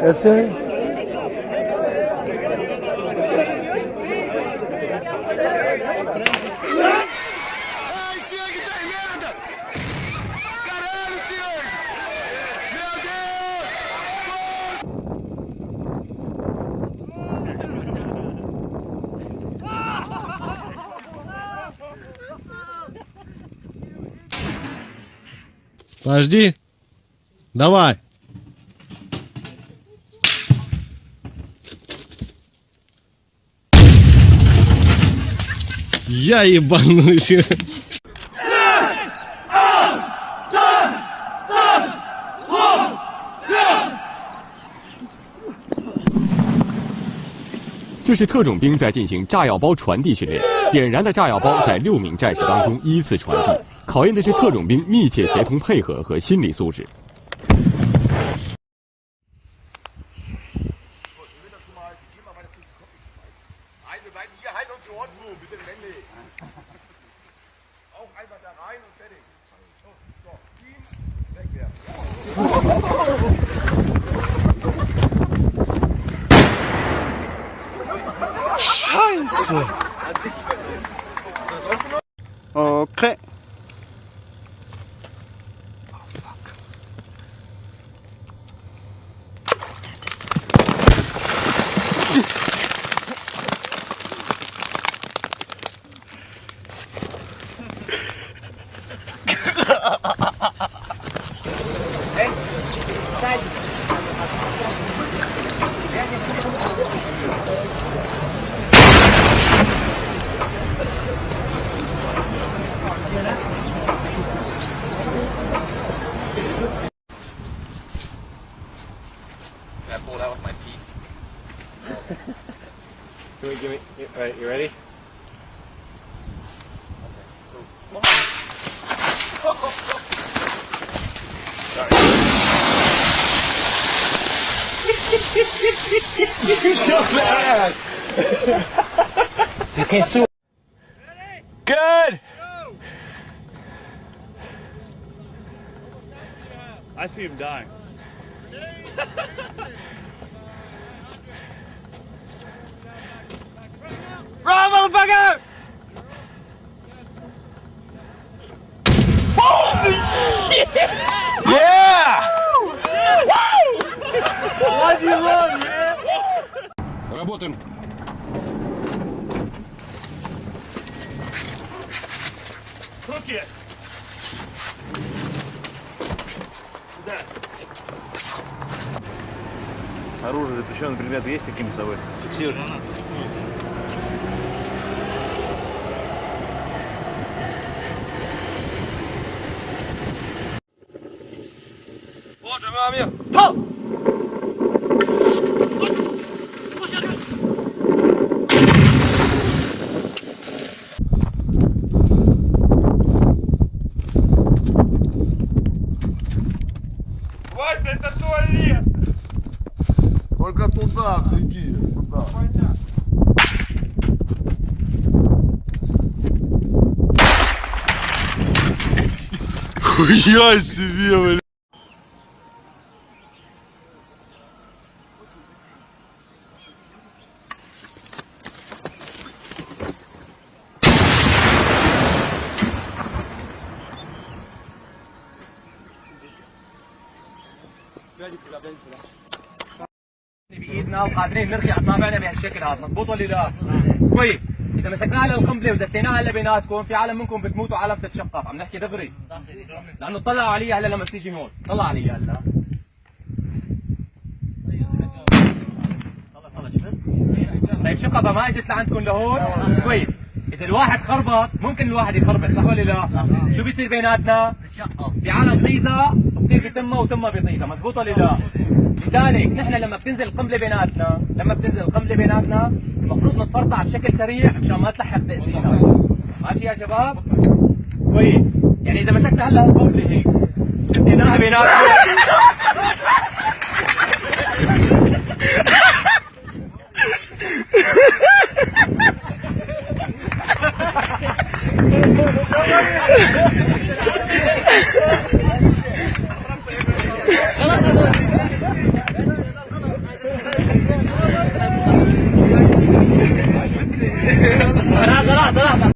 ऐसे Подожди. Давай. Я ебанусь.这是特种兵在进行炸药包传递训练，点燃的炸药包在6名战士当中依次传递，考验的是特种兵密切协同配合和心理素质。Scheiße! Okay. Oh, fuck. I pulled out with my teeth. Alright, you ready? You can't sue. Good! I see him dying. Run, motherfucker! Holy shit! Yeah! Why'd you run, man? Работаем. Hook it. Оружие запрещенный предмет есть каким-то с собой? Фиксируй. Вот же маме. Вася, это туалет! Только туда, беги, туда. Хуя себе, блин. بايدنا وقادرين نرخي اصابعنا بهالشكل هذا، مزبوط ولا لا؟ كويس، اذا مسكنا على القنبله ودتيناها هلا بيناتكم في عالم منكم بتموت وعالم بتتشقق، عم نحكي دغري. لانه طلعوا علي هلا لما تيجي هون، طلع علي هلا. طلع شفت؟ طيب شقبه ما اجت لعندكم لهون؟ كويس، اذا الواحد خربط ممكن الواحد يخربط صح ولا لا؟ شو بيصير بيناتنا؟ في عالم غيظه بتصير بتمها وتمها بطيزه، مزبوط ولا لا؟ لذلك نحن لما بتنزل القنبله بيناتنا المفروض نتفرطع بشكل سريع مشان ما تلحق تاذينا. ماشي يا شباب؟ كويس، يعني اذا مسكنا هلا القنبله هيك بديناها بيناتنا